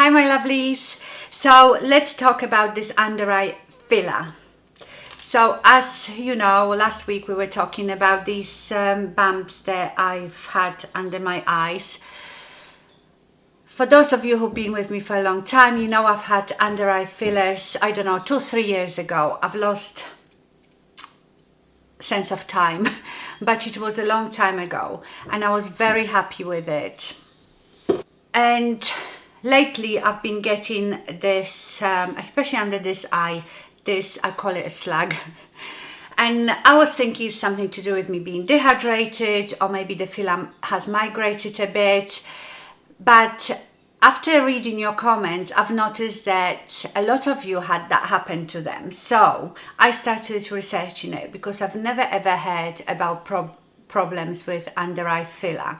Hi my lovelies. So let's talk about this under eye filler. So as you know, last week we were talking about these bumps that I've had under my eyes. For those of you who've been with me for a long time, you know I've had under eye fillers, I don't know, 2-3 years ago. I've lost sense of time, but it was a long time ago and I was very happy with it. And lately I've been getting this, especially under this eye, I call it a slag. And I was thinking it's something to do with me being dehydrated, or maybe the filler has migrated a bit. But after reading your comments, I've noticed that a lot of you had that happen to them. So I started researching it because I've never ever heard about problems with under eye filler.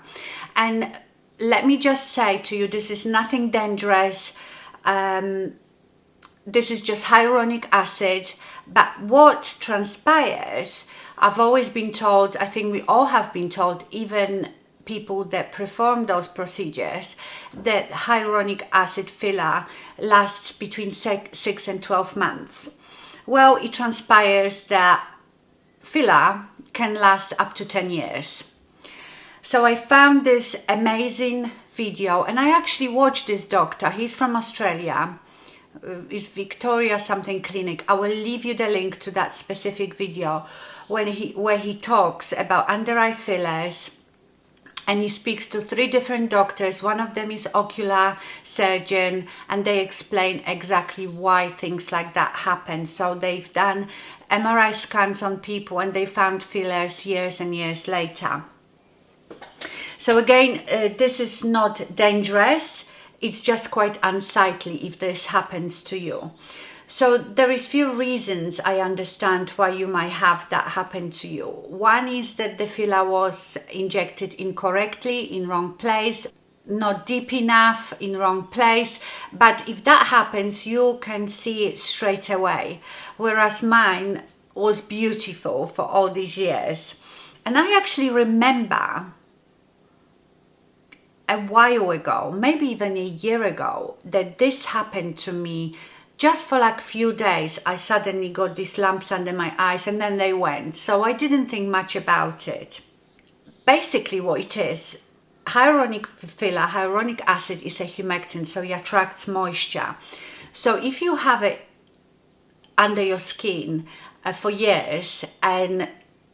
And let me just say to you, this is nothing dangerous. This is just hyaluronic acid. But what transpires, I've always been told, I think we all have been told, even people that perform those procedures, that hyaluronic acid filler lasts between 6 and 12 months. Well, it transpires that filler can last up to 10 years. So I found this amazing video, and I actually watched this doctor. He's from Australia. It's Victoria something clinic. I will leave you the link to that specific video where he talks about under eye fillers, and he speaks to 3 different doctors. One of them is ocular surgeon, and they explain exactly why things like that happen. So they've done MRI scans on people and they found fillers years and years later. So again, this is not dangerous. It's just quite unsightly if this happens to you. So there is few reasons I understand why you might have that happen to you. One is that the filler was injected incorrectly, in wrong place, not deep enough, in wrong place. But if that happens, you can see it straight away. Whereas mine was beautiful for all these years. And I actually remember a while ago, maybe even a year ago, that this happened to me. Just for like few days, I suddenly got these lumps under my eyes and then they went. So I didn't think much about it. Basically what it is, hyaluronic filler, hyaluronic acid is a humectant, so it attracts moisture. So if you have it under your skin for years and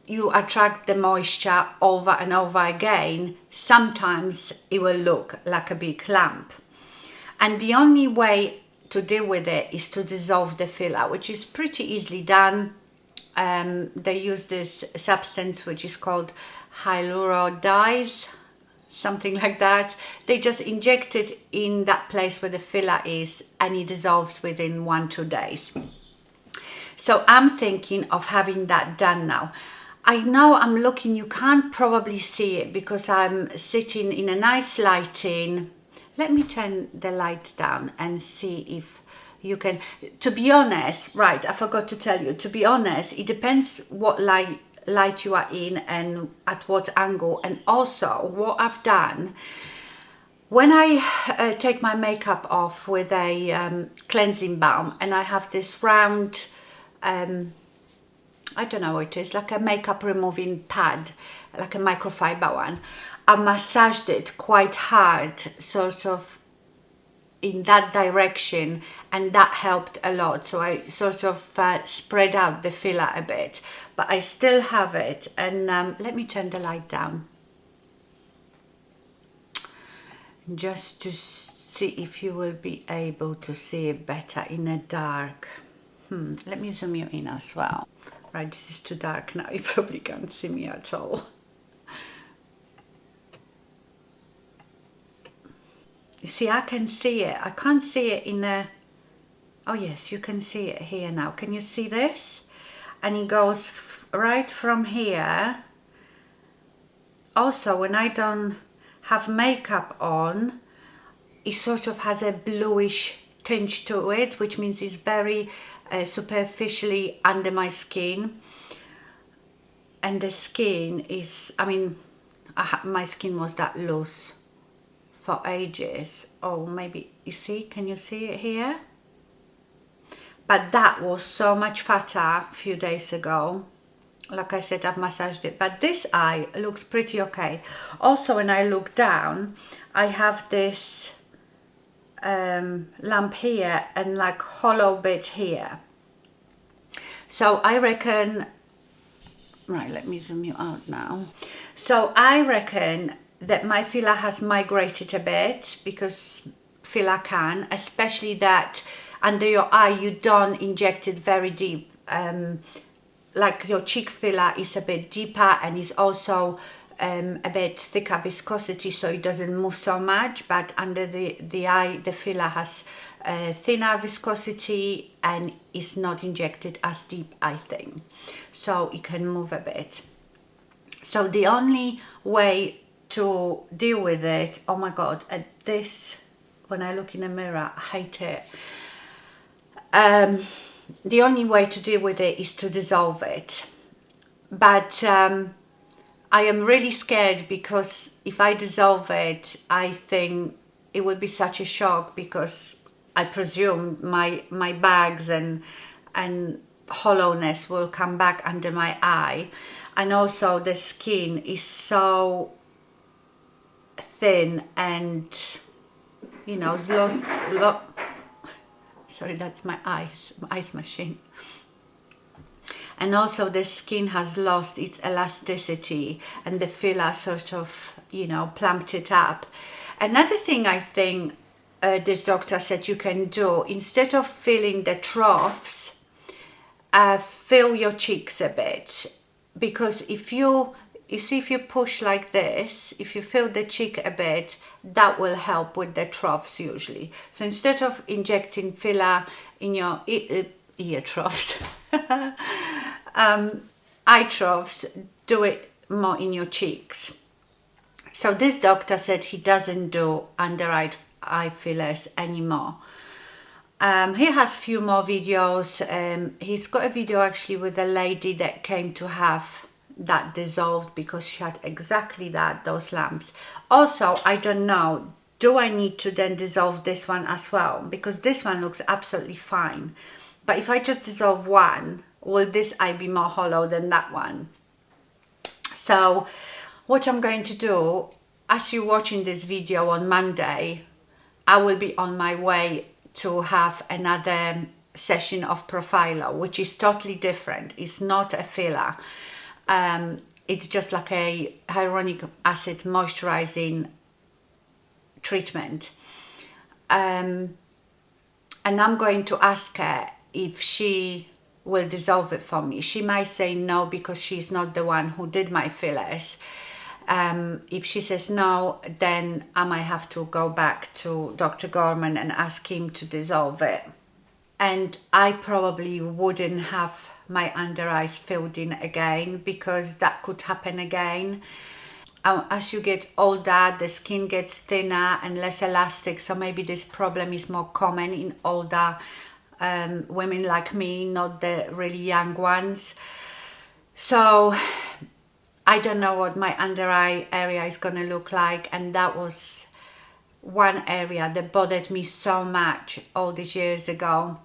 you attract the moisture over and over again, sometimes it will look like a big lump. And the only way to deal with it is to dissolve the filler, which is pretty easily done. They use this substance which is called hyaluronidase, something like that. They just inject it in that place where the filler is and it dissolves within 1-2 days. So I'm thinking of having that done now. I know I'm looking, you can't probably see it because I'm sitting in a nice lighting. Let me turn the light down and see if you can. To be honest, right, I forgot to tell you, to be honest, it depends what light you are in and at what angle. And also what I've done, when I take my makeup off with a cleansing balm, and I have this round, I don't know what it is, like a makeup removing pad, like a microfiber one. I massaged it quite hard, sort of in that direction, and that helped a lot. So I sort of spread out the filler a bit, but I still have it. And let me turn the light down just to see if you will be able to see it better in the dark. Let me zoom you in as well. Right, this is too dark now, you probably can't see me at all. You see, I can see it. I can't see it in a... Oh yes, you can see it here now. Can you see this? And it goes right from here. Also, when I don't have makeup on, it sort of has a bluish tinge to it, which means it's very superficially under my skin. And the skin is, I mean, my skin was that loose for ages. Oh, maybe you see, can you see it here? But that was so much fatter a few days ago. Like I said, I've massaged it, but this eye looks pretty okay. Also, when I look down, I have this lump here and like hollow bit here. So I reckon, right, let me zoom you out now. So I reckon that my filler has migrated a bit, because filler can, especially that under your eye you don't inject it very deep. Like your cheek filler is a bit deeper and is also a bit thicker viscosity, so it doesn't move so much, but under the eye the filler has thinner viscosity and is not injected as deep, I think, so it can move a bit. So the only way to deal with it, oh my god, at this, when I look in the mirror, I hate it. The only way to deal with it is to dissolve it, but I am really scared, because if I dissolve it, I think it will be such a shock, because I presume my bags and hollowness will come back under my eye, and also the skin is so thin and, you know, it's lost. Sorry, that's my ice machine. And also the skin has lost its elasticity, and the filler sort of, you know, plumped it up. Another thing I think this doctor said you can do, instead of filling the troughs, fill your cheeks a bit, because if you see, if you push like this, if you fill the cheek a bit, that will help with the troughs usually. So instead of injecting filler in your ear troughs, eye troughs, do it more in your cheeks. So this doctor said he doesn't do under eye fillers anymore. He has few more videos. He's got a video actually with a lady that came to have that dissolved, because she had exactly that, those lumps. Also, I don't know, do I need to then dissolve this one as well? Because this one looks absolutely fine. But if I just dissolve one, will this eye be more hollow than that one? So what I'm going to do, as you're watching this video on Monday, I will be on my way to have another session of Profiler, which is totally different. It's not a filler. It's just like a hyaluronic acid moisturizing treatment. And I'm going to ask her if she will dissolve it for me. She might say no, because she's not the one who did my fillers. If she says no, then I might have to go back to Dr. Gorman and ask him to dissolve it. And I probably wouldn't have my under eyes filled in again, because that could happen again. As you get older, the skin gets thinner and less elastic, so maybe this problem is more common in older women like me, not the really young ones. So I don't know what my under eye area is going to look like, and that was one area that bothered me so much all these years ago.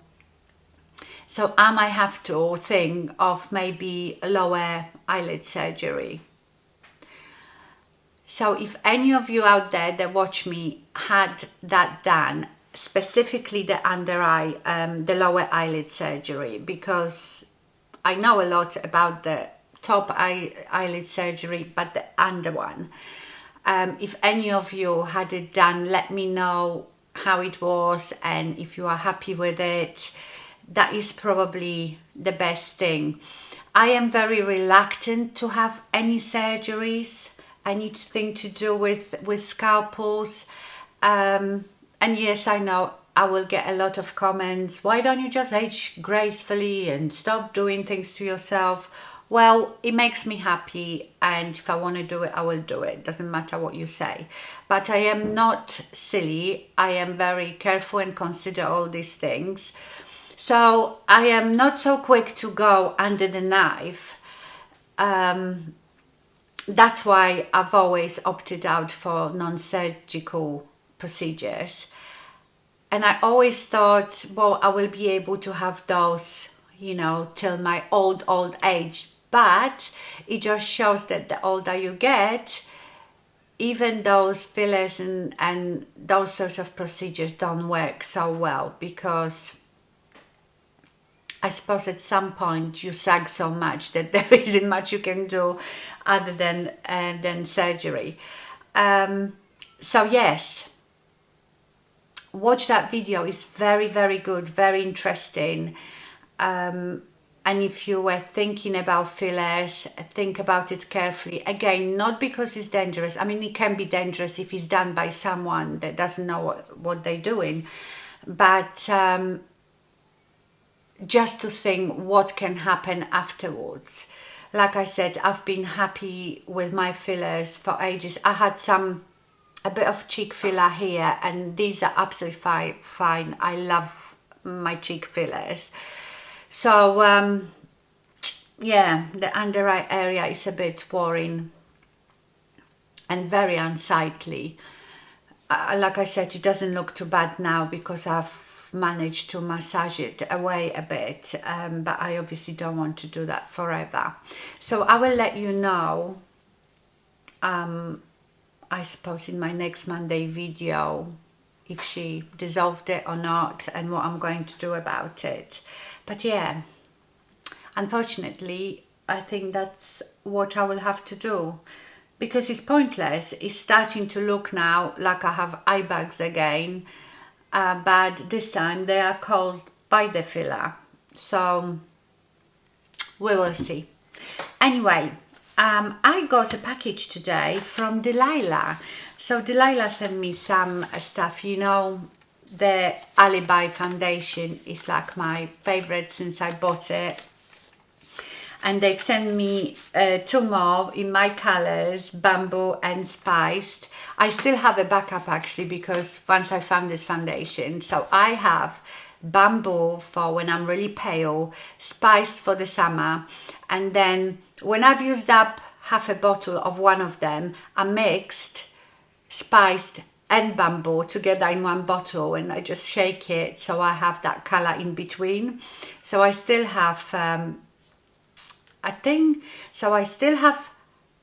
So I might have to think of maybe lower eyelid surgery. So if any of you out there that watch me had that done, specifically the under eye, the lower eyelid surgery, because I know a lot about the top eyelid surgery, but the under one. If any of you had it done, let me know how it was and if you are happy with it. That is probably the best thing. I am very reluctant to have any surgeries, anything to do with scalpels. And yes, I know I will get a lot of comments. Why don't you just age gracefully and stop doing things to yourself? Well, it makes me happy, and if I want to do it, I will do it. Doesn't matter what you say. But I am not silly. I am very careful and consider all these things. So I am not so quick to go under the knife. That's why I've always opted out for non-surgical procedures. And I always thought, well, I will be able to have those, you know, till my old age. But it just shows that the older you get, even those fillers and those sort of procedures don't work so well, because I suppose at some point you sag so much that there isn't much you can do other than surgery. So yes, watch that video. It's very, very good, very interesting. And if you were thinking about fillers, think about it carefully. Again, not because it's dangerous. I mean, it can be dangerous if it's done by someone that doesn't know what they're doing. But just to think what can happen afterwards. Like I said, I've been happy with my fillers for ages. I had a bit of cheek filler here, and these are absolutely fine. I love my cheek fillers. So yeah, the under eye area is a bit worrying and very unsightly. Like I said, it doesn't look too bad now because I've managed to massage it away a bit, but I obviously don't want to do that forever. So I will let you know, I suppose in my next Monday video, if she dissolved it or not and what I'm going to do about it. But yeah, unfortunately, I think that's what I will have to do, because it's pointless. It's starting to look now like I have eye bags again, but this time they are caused by the filler. So we will see. Anyway, I got a package today from Delilah. So Delilah sent me some stuff, you know. The Alibi foundation is like my favorite since I bought it, and they've sent me 2 more in my colors, bamboo and spiced. I still have a backup actually, because once I found this foundation, so I have bamboo for when I'm really pale, spiced for the summer, and then when I've used up half a bottle of one of them, I mixed spiced and bamboo together in one bottle, and I just shake it so I have that color in between. So I still have I still have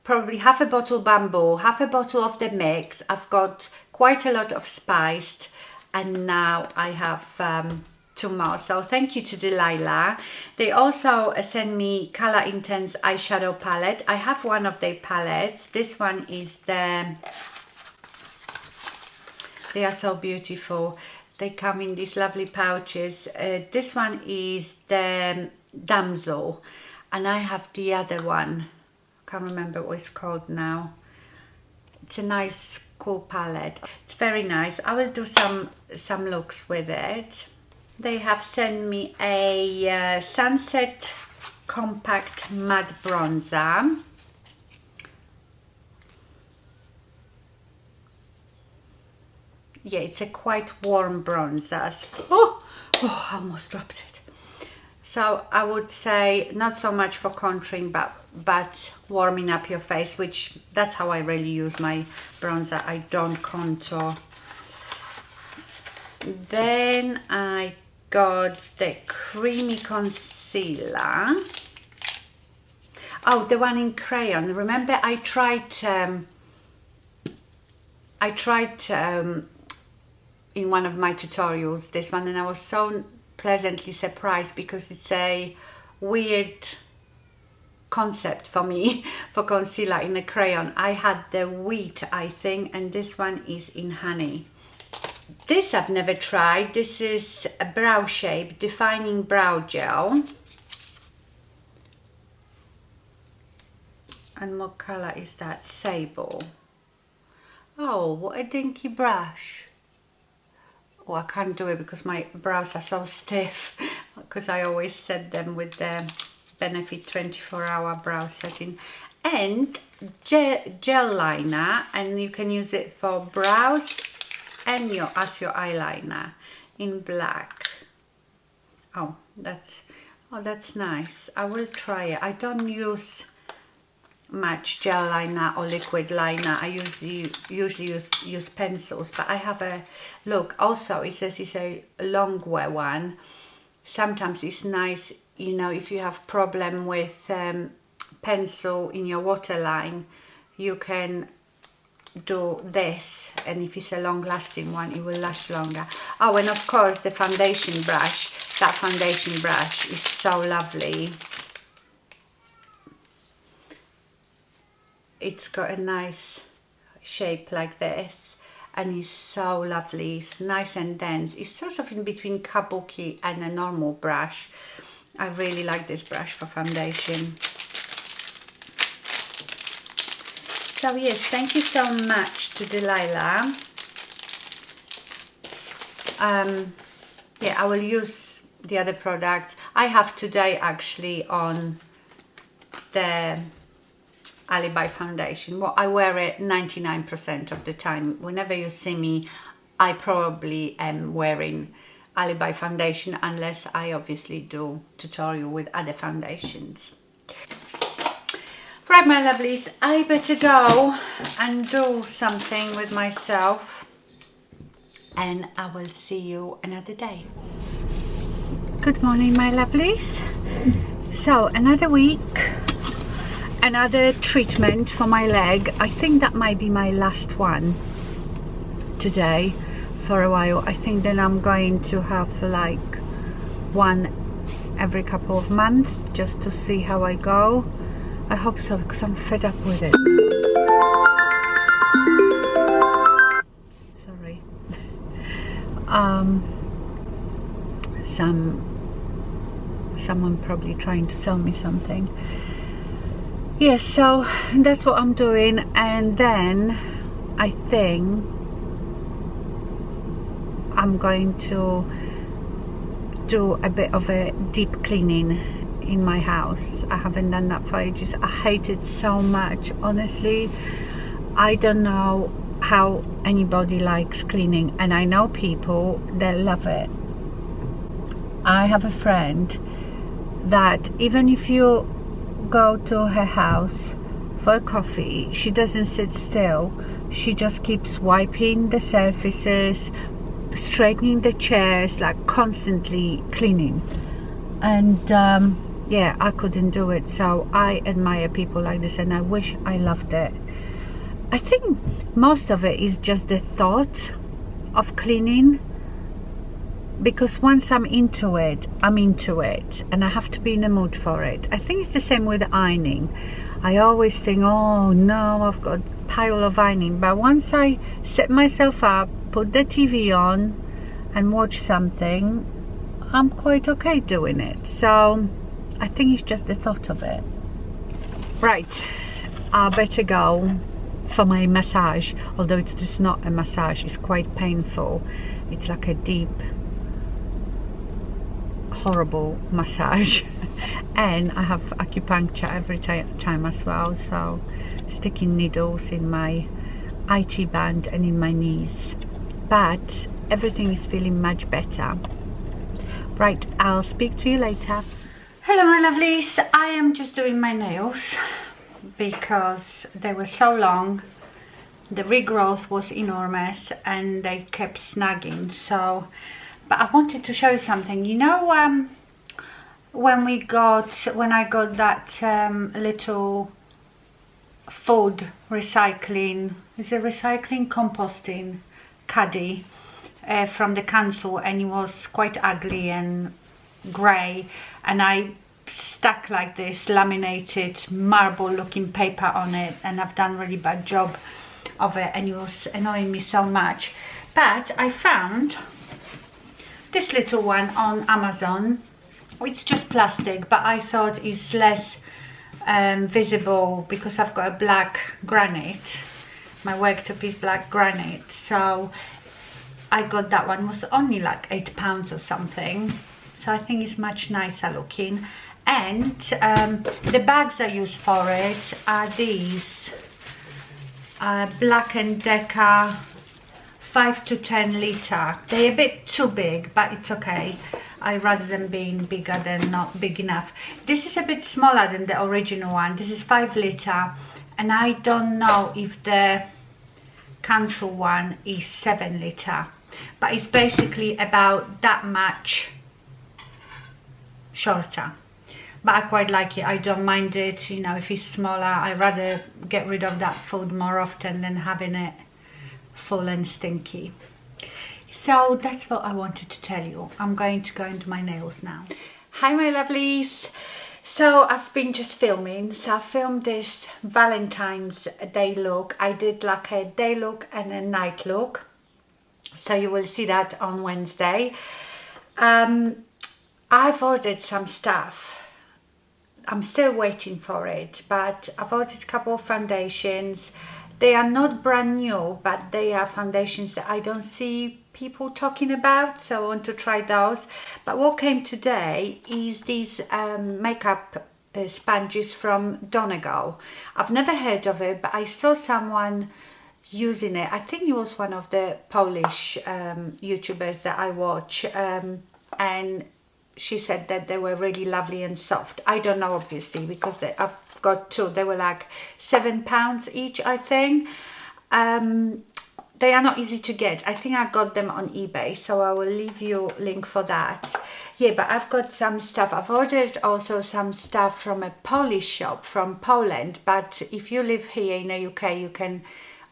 probably half a bottle bamboo, half a bottle of the mix. I've got quite a lot of spiced, and now I have 2 more. So thank you to Delilah. They also send me Color Intense eyeshadow palette. I have one of their palettes. This one is they are so beautiful. They come in these lovely pouches. This one is the Damsel, and I have the other one. Can't remember what it's called now. It's a nice cool palette. It's very nice. I will do some looks with it. They have sent me a Sunset Compact Matte Bronzer. Yeah, it's a quite warm bronzer. Oh, I almost dropped it. So I would say not so much for contouring, but warming up your face, which that's how I really use my bronzer. I don't contour. Then I got the creamy concealer. Oh, the one in crayon. Remember I tried in one of my tutorials this one, and I was so pleasantly surprised because it's a weird concept for me for concealer in a crayon. I had the wheat, I think, and this one is in honey. This I've never tried. This is a Brow Shape Defining Brow Gel. And what colour is that? Sable. Oh, what a dinky brush. Oh, I can't do it because my brows are so stiff, because I always set them with the Benefit 24-hour brow setting. And gel liner, and you can use it for brows and as your eyeliner in black. Oh, that's nice. I will try it. I don't use much gel liner or liquid liner. I usually use pencils, but I have a look. Also, it says it's a long wear one. Sometimes it's nice, you know, if you have problem with pencil in your waterline, you can do this, and if it's a long lasting one, it will last longer. Oh, and of course the foundation brush. That foundation brush is so lovely. It's got a nice shape like this, and it's so lovely. It's nice and dense. It's sort of in between kabuki and a normal brush. I really like this brush for foundation. So yes, thank you so much to Delilah. Yeah, I will use the other products. I have today actually on the Alibi foundation. Well, I wear it 99% of the time. Whenever you see me, I probably am wearing Alibi foundation, unless I obviously do tutorial with other foundations. Right, my lovelies, I better go and do something with myself, and I will see you another day. Good morning, my lovelies. So another week, another treatment for my leg. I think that might be my last one today for a while. I think then I'm going to have like one every couple of months just to see how I go. I hope so, because I'm fed up with it. Sorry. Someone probably trying to sell me something. Yes, so that's what I'm doing, and then I think I'm going to do a bit of a deep cleaning in my house. I haven't done that for ages. I hate it so much, honestly. I don't know how anybody likes cleaning, and I know people that love it. I have a friend that even if you go to her house for a coffee, she doesn't sit still. She just keeps wiping the surfaces, straightening the chairs, like constantly cleaning. And yeah, I couldn't do it. So I admire people like this, and I wish I loved it. I think most of it is just the thought of cleaning, because once I'm into it, and I have to be in the mood for it. I think it's the same with ironing. I always think, oh no, I've got a pile of ironing, but once I set myself up, put the TV on and watch something, I'm quite okay doing it. So I think it's just the thought of it. Right, I better go for my massage, although it's just not a massage, it's quite painful. It's like a deep, horrible massage. And I have acupuncture every time as well, so sticking needles in my IT band and in my knees, but everything is feeling much better. Right, I'll speak to you later. Hello, my lovelies. I am just doing my nails because they were so long, the regrowth was enormous, and they kept snagging. So, but I wanted to show you something. You know, when I got that little food recycling, is it recycling, composting caddy from the council, and it was quite ugly and grey, and I stuck like this laminated marble looking paper on it, and I've done a really bad job of it, and it was annoying me so much. But I found this little one on Amazon. It's just plastic, but I thought it's less visible because I've got a black granite. My worktop is black granite, so I got that one. It was only like £8 or something, so I think it's much nicer looking. And the bags I use for it are these Black & Decker 5 to 10 litre. They're a bit too big, but it's okay. I rather than being bigger than not big enough. This is a bit smaller than the original one. This is 5 litre, and I don't know if the cancel one is 7 litre, but it's basically about that much shorter. But I quite like it. I don't mind it, you know, if it's smaller. I rather get rid of that food more often than having it full and stinky. So that's what I wanted to tell you. I'm going to go into my nails now. Hi my lovelies. So I've been just filming. So I filmed this Valentine's Day look. I did like a day look and a night look. So you will see that on Wednesday. I've ordered some stuff. I'm still waiting for it, but I've ordered a couple of foundations. They are not brand new, but they are foundations that I don't see people talking about, so I want to try those. But what came today is these makeup sponges from Donegal. I've never heard of it, but I saw someone using it. I think it was one of the Polish YouTubers that I watch, and she said that they were really lovely and soft. I don't know, obviously, because I've got two. They were like £7 each, I think. They are not easy to get. I think I got them on eBay, so I will leave you a link for that. Yeah, but I've got some stuff. I've ordered also some stuff from a Polish shop from Poland, but if you live here in the UK, you can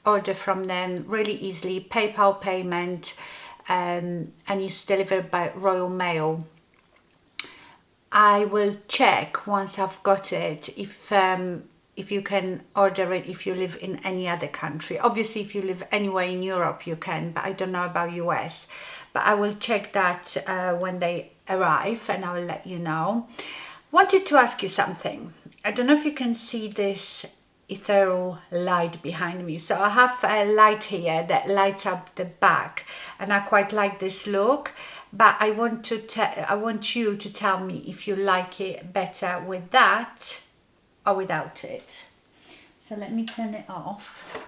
order from them really easily, PayPal payment, and it's delivered by Royal Mail. I will check once I've got it if you can order it if you live in any other country. Obviously, if you live anywhere in Europe, you can, but I don't know about US. But I will check that when they arrive, and I will let you know. Wanted to ask you something. I don't know if you can see this ethereal light behind me. So I have a light here that lights up the back, and I quite like this look. But I want you to tell me if you like it better with that or without it. So let me turn it off.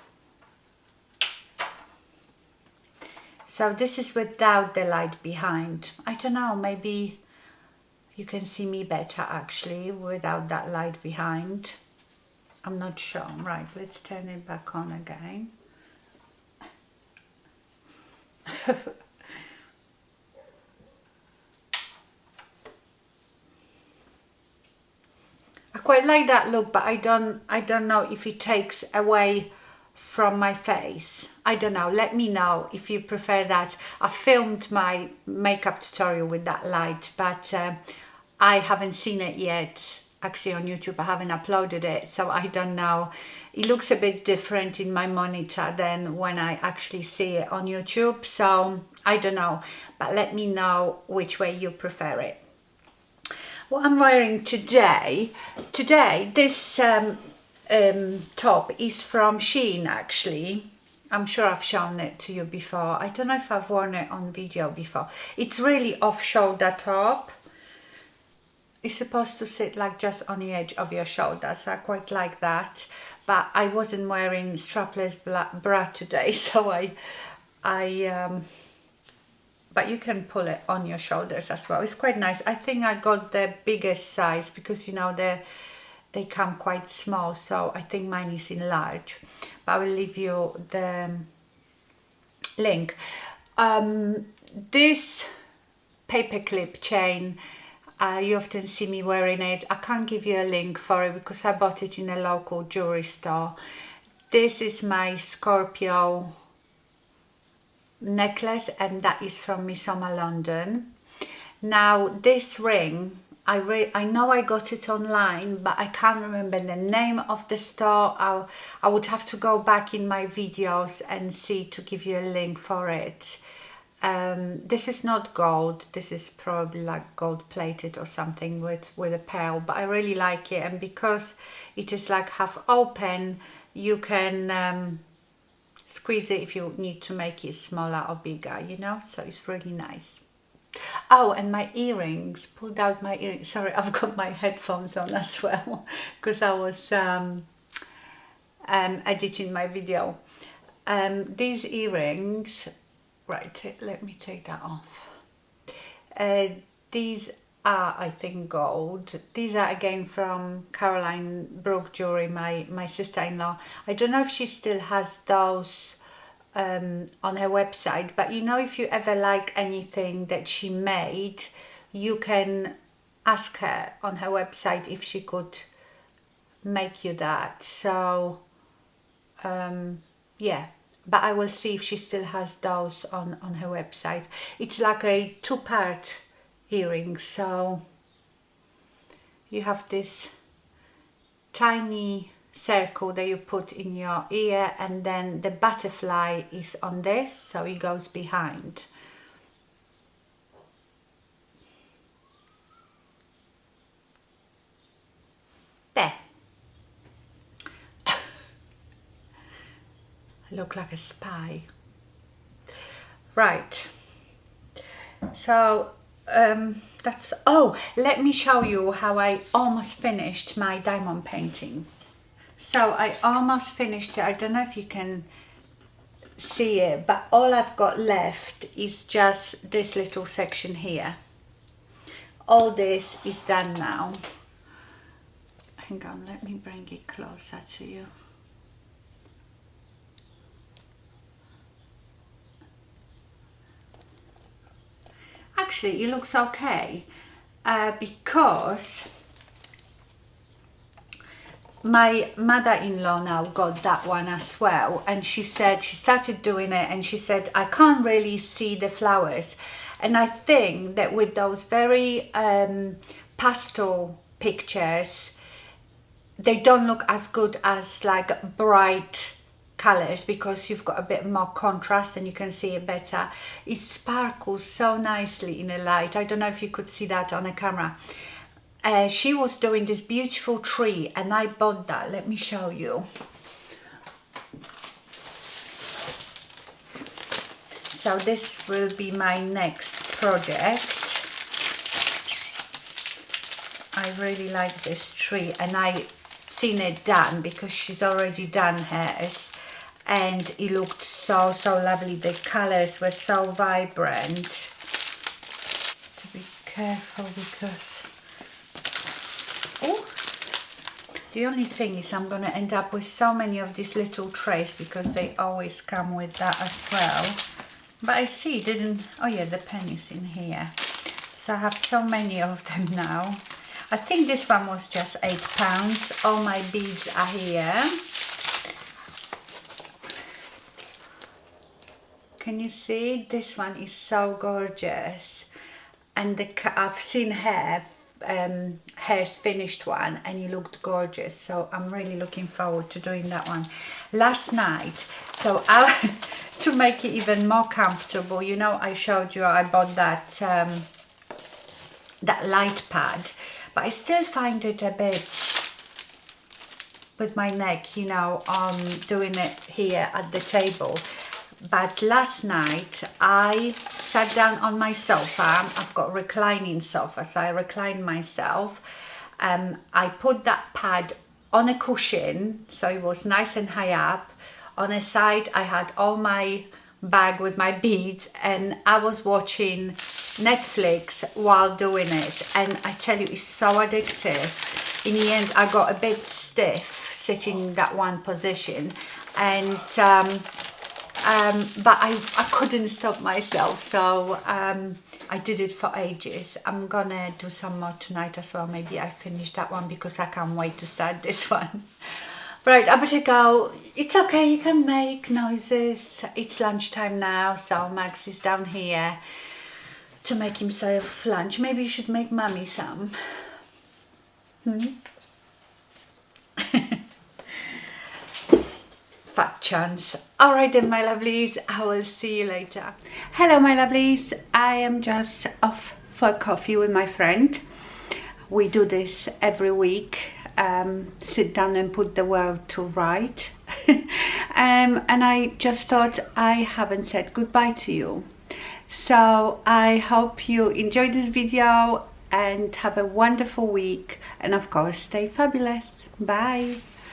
So this is without the light behind. I don't know, maybe you can see me better actually without that light behind. I'm not sure. Right, let's turn it back on again. I quite like that look, but I don't know if it takes away from my face. I don't know. Let me know if you prefer that. I filmed my makeup tutorial with that light, but I haven't seen it yet. Actually on YouTube, I haven't uploaded it, so I don't know. It looks a bit different in my monitor than when I actually see it on YouTube, so I don't know. But let me know which way you prefer it. What I'm wearing today, this top is from Shein actually. I'm sure I've shown it to you before. I don't know if I've worn it on video before. It's really off-shoulder top. It's supposed to sit like just on the edge of your shoulder, so I quite like that. But I wasn't wearing strapless bra today, so but you can pull it on your shoulders as well. It's quite nice. I think I got the biggest size because, you know, they come quite small, so I think mine is in large. But I will leave you the link. This paperclip chain, you often see me wearing it. I can't give you a link for it because I bought it in a local jewelry store. This is my Scorpio necklace, and that is from Midsomer London. Now this ring, I know I got it online, but I can't remember the name of the store. I would have to go back in my videos and see to give you a link for it. This is not gold. This is probably like gold plated or something with a pearl, but I really like it, and because it is like half open, you can squeeze it if you need to make it smaller or bigger, you know, so it's really nice. Oh, and my earrings, pulled out my earrings. Sorry, I've got my headphones on as well because I was editing my video. These earrings, Right, let me take that off. These are, I think, gold. These are again from Caroline Brooke Jewelry, my sister-in-law. I don't know if she still has those on her website, but you know, if you ever like anything that she made, you can ask her on her website if she could make you that. So yeah, but I will see if she still has those on her website. It's like a two-part earring, so you have this tiny circle that you put in your ear, and then the butterfly is on this, so it goes behind. There. I look like a spy. Right, so that's, oh, let me show you how I almost finished my diamond painting. So I almost finished it. I don't know if you can see it, but all I've got left is just this little section here. All this is done now. Hang on, let me bring it closer to you. Actually, it looks okay, because my mother-in-law now got that one as well, and she said she started doing it, and she said I can't really see the flowers, and I think that with those very pastel pictures, they don't look as good as like bright colors, because you've got a bit more contrast and you can see it better. It sparkles so nicely in the light. I don't know if you could see that on a camera. She was doing this beautiful tree, and I bought that. Let me show you. So this will be my next project. I really like this tree, and I've seen it done because she's already done hers, and it looked so lovely. The colors were so vibrant. To be careful, because the only thing is I'm gonna end up with so many of these little trays, because they always come with that as well. But I see it didn't, oh yeah, the pen is in here. So I have so many of them now. I think this one was just £8. All my beads are here. Can you see? This one is so gorgeous. And I've seen hers finished one, and it looked gorgeous, so I'm really looking forward to doing that one. Last night, so to make it even more comfortable, you know, I showed you I bought that that light pad, but I still find it a bit with my neck, you know, doing it here at the table. But last night I sat down on my sofa. I've got reclining sofa, so I reclined myself. I put that pad on a cushion, so it was nice and high up. On a side I had all my bag with my beads, and I was watching Netflix while doing it, and I tell you, it's so addictive. In the end I got a bit stiff sitting in that one position, and but I couldn't stop myself, so I did it for ages. I'm gonna do some more tonight as well. Maybe I finish that one, because I can't wait to start this one. Right, I better go. It's okay, you can make noises. It's lunchtime now, so Max is down here to make himself lunch. Maybe you should make Mummy some. Fat chance. All right then, my lovelies, I will see you later. Hello, my lovelies. I am just off for a coffee with my friend. We do this every week. Sit down and put the world to right. And I just thought I haven't said goodbye to you. So I hope you enjoyed this video and have a wonderful week. And of course, stay fabulous. Bye.